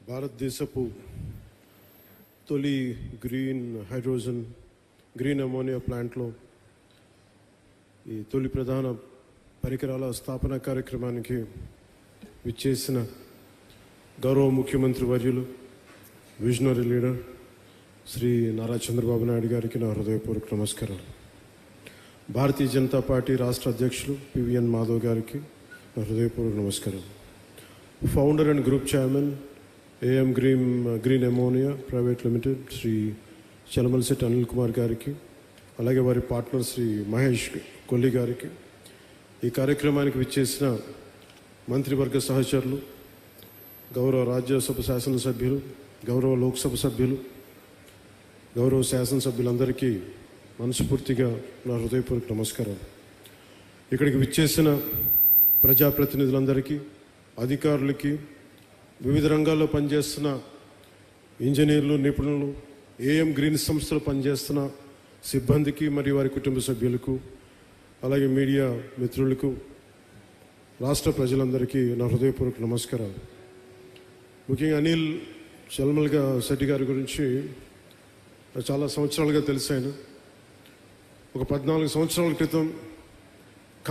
భారతదేశపు తొలి green hydrogen green ammonia ప్లాంట్లో ఈ తొలి ప్రధాన పరికరాల స్థాపన కార్యక్రమానికి విచ్చేసిన గౌరవ ముఖ్యమంత్రి వర్యులు విజనరీ లీడర్ శ్రీ నారా చంద్రబాబు నాయుడు గారికి నా హృదయపూర్వక నమస్కారాలు. భారతీయ జనతా పార్టీ రాష్ట్ర అధ్యక్షులు పివిఎన్ మాధవ్ గారికి నా హృదయపూర్వక నమస్కారం. Founder and group chairman AM green ammonia private limited Shri Chalamalasetty Anil Kumar గారికి, అలాగే వారి పార్ట్నర్ శ్రీ మహేష్ కొల్లి గారికి, ఈ కార్యక్రమానికి విచ్చేసిన మంత్రివర్గ సహచరులు, గౌరవ రాజ్యసభ శాసనసభ్యులు, గౌరవ లోక్సభ సభ్యులు, గౌరవ శాసనసభ్యులందరికీ మనస్ఫూర్తిగా నా హృదయపూర్వక నమస్కారాలు. ఇక్కడికి విచ్చేసిన ప్రజాప్రతినిధులందరికీ, అధికారులకి, వివిధ రంగాల్లో పనిచేస్తున్న ఇంజనీర్లు, నిపుణులు, ఏఎం గ్రీన్ సంస్థలో పనిచేస్తున్న సిబ్బందికి మరియు వారి కుటుంబ సభ్యులకు, అలాగే మీడియా మిత్రులకు, రాష్ట్ర ప్రజలందరికీ నా హృదయపూర్వక నమస్కారాలు. ముఖ్యంగా అనిల్ శెట్టి గారి గురించి చాలా సంవత్సరాలుగా తెలిసాను. ఒక 14 సంవత్సరాల క్రితం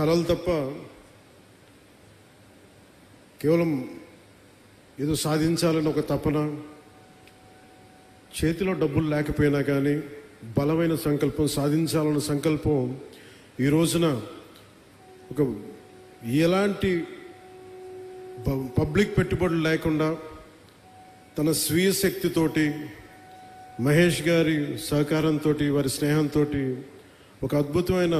కలలు తప్ప కేవలం ఏదో సాధించాలని ఒక తపన, చేతిలో డబ్బులు లేకపోయినా కానీ బలమైన సంకల్పం, సాధించాలన్న సంకల్పం ఈ రోజున ఒక ఎలాంటి పబ్లిక్ పెట్టుబడులు లేకుండా తన స్వీయ శక్తితోటి, మహేష్ గారి సహకారంతో, వారి స్నేహంతో ఒక అద్భుతమైన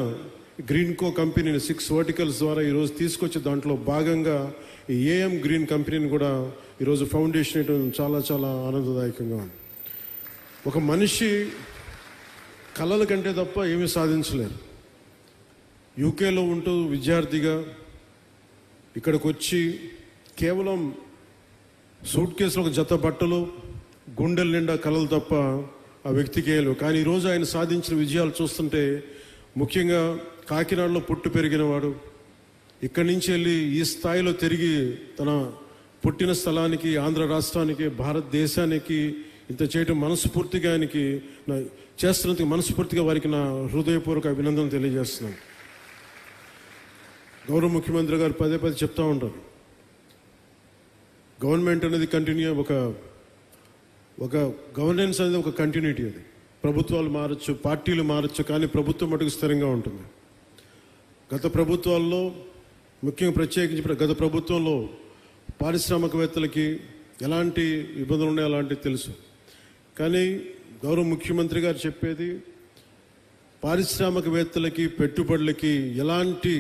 గ్రీన్కో కంపెనీని 6 వర్టికల్స్ ద్వారా ఈరోజు తీసుకొచ్చి దాంట్లో భాగంగా ఈ ఏఎం గ్రీన్ కంపెనీని కూడా ఈరోజు ఫౌండేషన్ వేయడం చాలా చాలా ఆనందదాయకంగా ఉంది. ఒక మనిషి కళల కంటే తప్ప ఏమీ సాధించలేరు. యూకేలో ఉంటూ విద్యార్థిగా ఇక్కడికి వచ్చి కేవలం సూట్ కేసులో ఒక జత బట్టలు, గుండెల నిండా కళలు తప్ప ఆ వ్యక్తికి ఏలు. కానీ ఈరోజు ఆయన సాధించిన విజయాలు చూస్తుంటే, ముఖ్యంగా కాకినాడలో పుట్టి పెరిగినవాడు, ఇక్కడి నుంచి వెళ్ళి ఈ స్థాయిలో తిరిగి తన పుట్టిన స్థలానికి, ఆంధ్ర రాష్ట్రానికి, భారతదేశానికి ఇంత చేయడం మనస్ఫూర్తిగా ఆయనకి చేస్తున్నందుకు మనస్ఫూర్తిగా వారికి నా హృదయపూర్వక అభినందనలు తెలియజేస్తున్నాను. గౌరవ ముఖ్యమంత్రి గారు పదే చెప్తూ ఉంటారు, గవర్నమెంట్ అనేది కంటిన్యూ, ఒక గవర్నెన్స్ అనేది ఒక కంటిన్యూటీ. అది ప్రభుత్వాలు మారచ్చు, పార్టీలు మారచ్చు, కానీ ప్రభుత్వం మటుకు స్థిరంగా ఉంటుంది. గత ప్రభుత్వాల్లో, ముఖ్యంగా ప్రత్యేకించి గత ప్రభుత్వంలో పారిశ్రామికవేత్తలకి ఎలాంటి ఇబ్బందులు ఉన్నాయో అలాంటివి తెలుసు. కానీ గౌరవ ముఖ్యమంత్రి గారు చెప్పేది, పారిశ్రామికవేత్తలకి, పెట్టుబడులకి ఎలాంటి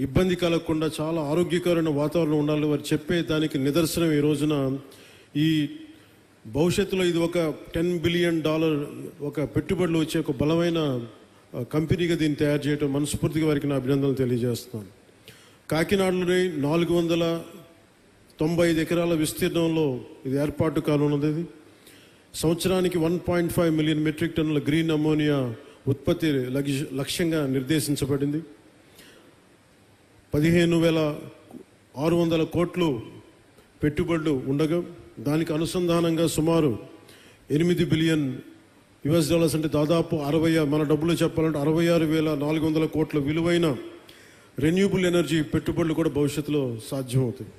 ఇబ్బంది కలగకుండా చాలా ఆరోగ్యకరమైన వాతావరణం ఉండాలి వారు చెప్పే దానికి నిదర్శనం ఈ రోజున ఈ భవిష్యత్తులో ఇది ఒక $10 బిలియన్ ఒక పెట్టుబడులు వచ్చే ఒక బలమైన కంపెనీగా దీన్ని తయారు చేయడం మనస్ఫూర్తిగా వారికి నా అభినందనలు తెలియజేస్తున్నాను. కాకినాడలోని 495 ఎకరాల విస్తీర్ణంలో ఇది ఏర్పాటు కానున్నది. సంవత్సరానికి 1.5 మిలియన్ మెట్రిక్ టన్నుల గ్రీన్ అమోనియా ఉత్పత్తి లక్ష్యంగా నిర్దేశించబడింది. 15,600 కోట్లు పెట్టుబడులు ఉండగా దానికి అనుసంధానంగా సుమారు $8 బిలియన్ అంటే దాదాపు మన డబ్బులు చెప్పాలంటే 66,400 కోట్ల విలువైన రెన్యూబుల్ ఎనర్జీ పెట్టుబడులు కూడా భవిష్యత్తులో సాధ్యమవుతాయి.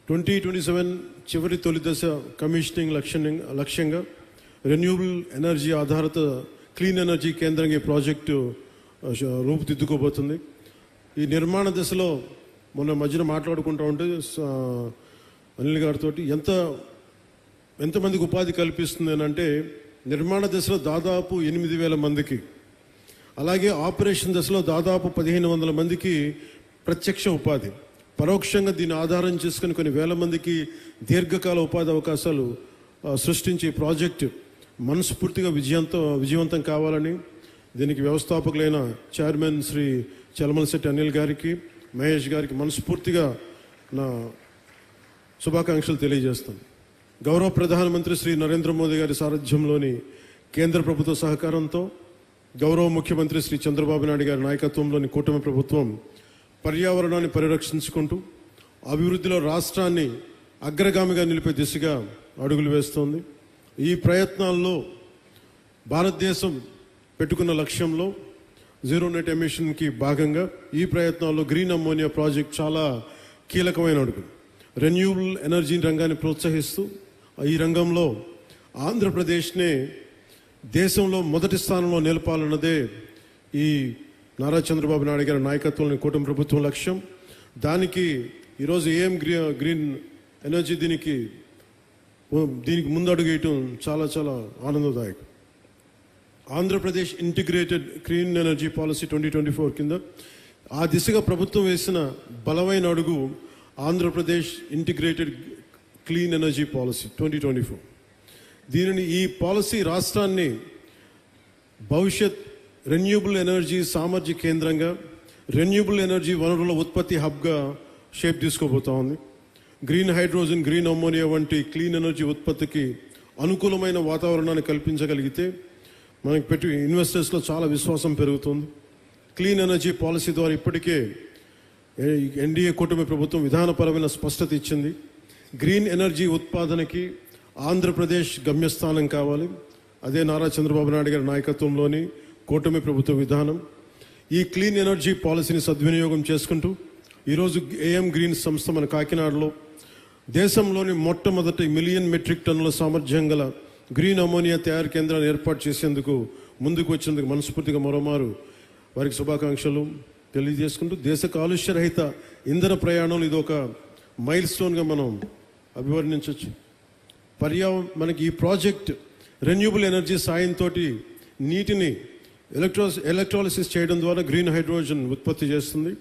2027 చివరి తొలి దశ కమిషనింగ్ లక్ష్యంగా రెన్యూబుల్ ఎనర్జీ ఆధారిత క్లీన్ ఎనర్జీ కేంద్రంగా ఈ ప్రాజెక్టు రూపుదిద్దుకోబోతుంది. ఈ నిర్మాణ దశలో మొన్న మధ్యన మాట్లాడుకుంటూ ఉంటే అనిల్ గారితో ఎంతమందికి ఉపాధి కల్పిస్తుంది అని అంటే, నిర్మాణ దశలో దాదాపు 8,000 మందికి, అలాగే ఆపరేషన్ దశలో దాదాపు 1,500 మందికి ప్రత్యక్ష ఉపాధి, పరోక్షంగా దీన్ని ఆధారం చేసుకుని కొన్ని వేల మందికి దీర్ఘకాల ఉపాధి అవకాశాలు సృష్టించే ప్రాజెక్టు మనస్ఫూర్తిగా విజయవంతం కావాలని దీనికి వ్యవస్థాపకులైన చైర్మన్ శ్రీ చలమలశెట్టి అనిల్ గారికి, మహేష్ గారికి మనస్ఫూర్తిగా నా శుభాకాంక్షలు తెలియజేస్తాను. గౌరవ ప్రధానమంత్రి శ్రీ నరేంద్ర మోదీ గారి సారథ్యంలోని కేంద్ర ప్రభుత్వ సహకారంతో, గౌరవ ముఖ్యమంత్రి శ్రీ చంద్రబాబు నాయుడు గారి నాయకత్వంలోని కూటమి ప్రభుత్వం పర్యావరణాన్ని పరిరక్షించుకుంటూ అభివృద్ధిలో రాష్ట్రాన్ని అగ్రగామిగా నిలిపే దిశగా అడుగులు వేస్తోంది. ఈ ప్రయత్నాల్లో భారతదేశం పెట్టుకున్న లక్ష్యంలో జీరో నెట్ ఎమిషన్కి భాగంగా ఈ ప్రయత్నాల్లో గ్రీన్ అమ్మోనియా ప్రాజెక్ట్ చాలా కీలకమైన అడుగు. రెన్యూవబుల్ ఎనర్జీ రంగాన్ని ప్రోత్సహిస్తూ ఈ రంగంలో ఆంధ్రప్రదేశ్నే దేశంలో మొదటి స్థానంలో నిలపాలన్నదే ఈ నారా చంద్రబాబు నాయుడు గారి నాయకత్వంలోని కూటమి ప్రభుత్వం లక్ష్యం. దానికి ఈరోజు గ్రీన్ ఎనర్జీ దీనికి ముందడుగు వేయటం చాలా చాలా ఆనందదాయకం. Andhra Pradesh integrated clean energy policy 2024 కింద ఆ దిశగా ప్రభుత్వం వేసిన బలమైన అడుగు Andhra Pradesh integrated clean energy policy 2024. దీనిని ఈ పాలసీ రాష్ట్రాన్ని భవిష్యత్ రెన్యూబుల్ ఎనర్జీ సామర్థ్య కేంద్రంగా, రెన్యూబుల్ ఎనర్జీ వనరుల ఉత్పత్తి హబ్గా షేప్ తీసుకోబోతా ఉంది. గ్రీన్ హైడ్రోజన్, గ్రీన్ అమ్మోనియా వంటి క్లీన్ ఎనర్జీ ఉత్పత్తికి అనుకూలమైన వాతావరణాన్ని కల్పించగలిగితే మనకి ఇన్వెస్టర్స్లో చాలా విశ్వాసం పెరుగుతుంది. క్లీన్ ఎనర్జీ పాలసీ ద్వారా ఇప్పటికే ఎన్డీఏ కూటమి ప్రభుత్వం విధానపరమైన స్పష్టత ఇచ్చింది. గ్రీన్ ఎనర్జీ ఉత్పాదనకి ఆంధ్రప్రదేశ్ గమ్యస్థానం కావాలి. అదే నారా చంద్రబాబు నాయుడు గారి నాయకత్వంలోని కూటమి ప్రభుత్వ విధానం. ఈ క్లీన్ ఎనర్జీ పాలసీని సద్వినియోగం చేసుకుంటూ ఈరోజు ఏఎం గ్రీన్ సంస్థ మన కాకినాడలో దేశంలోని మొట్టమొదటి 1 మిలియన్ మెట్రిక్ టన్నుల సామర్థ్యం గల గ్రీన్ అమోనియా తయారు కేంద్రాన్ని ఏర్పాటు చేసేందుకు ముందుకు వచ్చినందుకు మనస్ఫూర్తిగా మరోమారు వారికి శుభాకాంక్షలు తెలియజేసుకుంటూ, దేశ కాలుష్యరహిత ఇంధన ప్రయాణంలో ఇది ఒక మైల్ స్టోన్గా మనం అభివర్ణించవచ్చు. మనకి ఈ ప్రాజెక్ట్ రెన్యూబుల్ ఎనర్జీ సాయంతో నీటిని ఎలక్ట్రాలిసిస్ చేయడం ద్వారా గ్రీన్ హైడ్రోజన్ ఉత్పత్తి చేస్తుంది.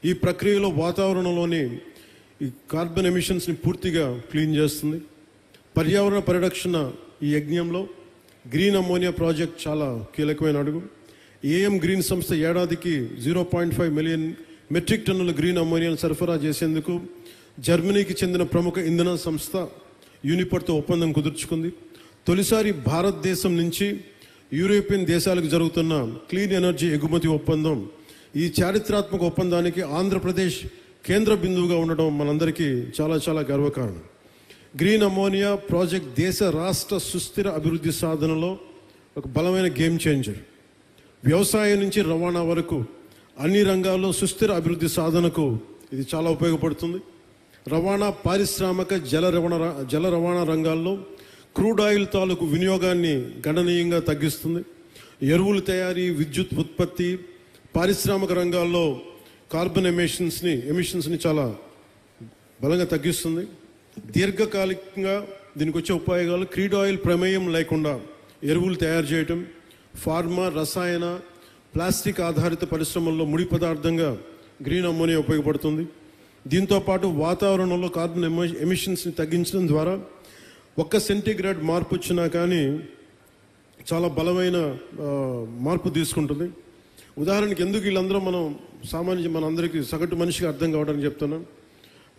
ఈ ప్రక్రియలో వాతావరణంలోని ఈ కార్బన్ ఎమిషన్స్ని పూర్తిగా క్లీన్ చేస్తుంది. పర్యావరణ పరిరక్షణ ఈ యజ్ఞంలో గ్రీన్ అమ్మోనియా ప్రాజెక్ట్ చాలా కీలకమైన అడుగు. ఏఎం గ్రీన్ సంస్థ ఏడాదికి 0.5 మిలియన్ మెట్రిక్ టన్నుల గ్రీన్ అమ్మోనియాను సరఫరా చేసేందుకు జర్మనీకి చెందిన ప్రముఖ ఇంధన సంస్థ యూనిపర్తో ఒప్పందం కుదుర్చుకుంది. తొలిసారి భారతదేశం నుంచి యూరోపియన్ దేశాలకు జరుగుతున్న క్లీన్ ఎనర్జీ ఎగుమతి ఒప్పందం. ఈ చారిత్రాత్మక ఒప్పందానికి ఆంధ్రప్రదేశ్ కేంద్ర బిందువుగా ఉండడం మనందరికీ చాలా చాలా గర్వకారణం. గ్రీన్ అమ్మోనియా ప్రాజెక్ట్ దేశ రాష్ట్ర సుస్థిర అభివృద్ధి సాధనలో ఒక బలమైన గేమ్ చేంజర్. వ్యవసాయం నుంచి రవాణా వరకు అన్ని రంగాల్లో సుస్థిర అభివృద్ధి సాధనకు ఇది చాలా ఉపయోగపడుతుంది. రవాణా, పారిశ్రామిక, జల రవాణా రంగాల్లో క్రూడ్ ఆయిల్ తాలూకు వినియోగాన్ని గణనీయంగా తగ్గిస్తుంది. ఎరువుల తయారీ, విద్యుత్ ఉత్పత్తి, పారిశ్రామిక రంగాల్లో కార్బన్ ఎమిషన్స్ని చాలా బలంగా తగ్గిస్తుంది. దీర్ఘకాలికంగా దీనికి వచ్చే ఉపయోగాలు క్రూడ్ ఆయిల్ ప్రమేయం లేకుండా ఎరువులు తయారు చేయటం, ఫార్మా, రసాయన, ప్లాస్టిక్ ఆధారిత పరిశ్రమల్లో ముడి పదార్థంగా గ్రీన్ అమ్మోనియా ఉపయోగపడుతుంది. దీంతోపాటు వాతావరణంలో కార్బన్ ఎమిషన్స్ని తగ్గించడం ద్వారా 1 సెంటీగ్రేడ్ మార్పు వచ్చినా కానీ చాలా బలమైన మార్పు తీసుకుంటుంది. ఉదాహరణకి ఎందుకు వీళ్ళందరూ మనందరికీ సగటు మనిషికి అర్థం కావడానికి చెప్తున్నాం.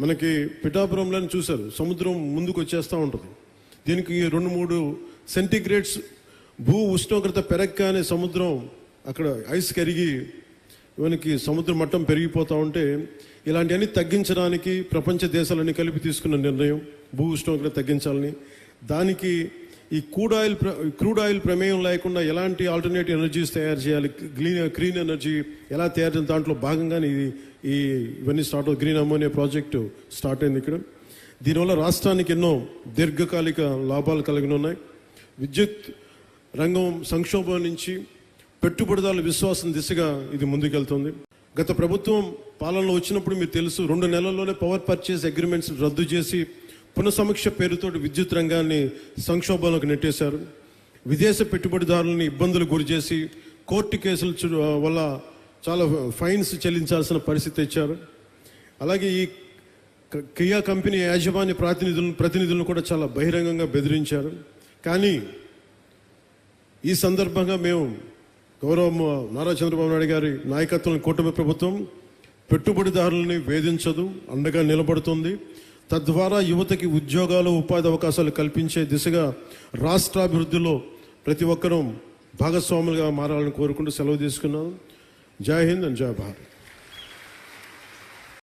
మనకి పిఠాపురంలోని చూశారు, సముద్రం ముందుకు వచ్చేస్తూ ఉంటుంది. దీనికి 2-3 సెంటీగ్రేడ్స్ భూ ఉష్ణోగ్రత పెరగగానే సముద్రం అక్కడ ఐస్ కరిగి మనకి సముద్ర మట్టం పెరిగిపోతూ ఉంటే ఇలాంటివన్నీ తగ్గించడానికి ప్రపంచ దేశాలన్నీ కలిపి తీసుకున్న నిర్ణయం భూ ఉష్ణోగ్రత తగ్గించాలని. దానికి ఈ క్రూడ్ ఆయిల్ ప్రమేయం లేకుండా ఎలాంటి ఆల్టర్నేటివ్ ఎనర్జీస్ తయారు చేయాలి, క్లీన్ ఎనర్జీ ఎలా తయారు చేయాలి, దాంట్లో భాగంగానే ఇవన్నీ గ్రీన్ అమ్మోనియా ప్రాజెక్టు స్టార్ట్ అయింది ఇక్కడ. దీనివల్ల రాష్ట్రానికి ఎన్నో దీర్ఘకాలిక లాభాలు కలిగి ఉన్నాయి. విద్యుత్ రంగం సంక్షోభం నుంచి పెట్టుబడిదారుల విశ్వాసం దిశగా ఇది ముందుకెళ్తుంది. గత ప్రభుత్వం పాలనలో వచ్చినప్పుడు మీకు తెలుసు, 2 నెలల్లోనే పవర్ పర్చేస్ అగ్రిమెంట్స్ రద్దు చేసి పునఃసమీక్ష పేరుతో విద్యుత్ రంగాన్ని సంక్షోభంలోకి నెట్టేశారు. విదేశీ పెట్టుబడిదారులని ఇబ్బందులు గురి చేసి కోర్టు కేసుల వల్ల చాలా ఫైన్స్ చెల్లించాల్సిన పరిస్థితి తెచ్చారు. అలాగే ఈ కియా కంపెనీ యాజమాన్య ప్రతినిధులను కూడా చాలా బహిరంగంగా బెదిరించారు. కానీ ఈ సందర్భంగా మేము గౌరవ నారా చంద్రబాబు నాయుడు గారి నాయకత్వంలో కూటమి ప్రభుత్వం పెట్టుబడిదారులని వేధించదు, అండగా నిలబడుతుంది. తద్వారా యువతకి ఉద్యోగాలు, ఉపాధి అవకాశాలు కల్పించే దిశగా రాష్ట్రాభివృద్ధిలో ప్రతి ఒక్కరూ భాగస్వాములుగా మారాలని కోరుకుంటూ సెలవు తీసుకున్నాను. జై హింద్ అండ్ జై భారత్.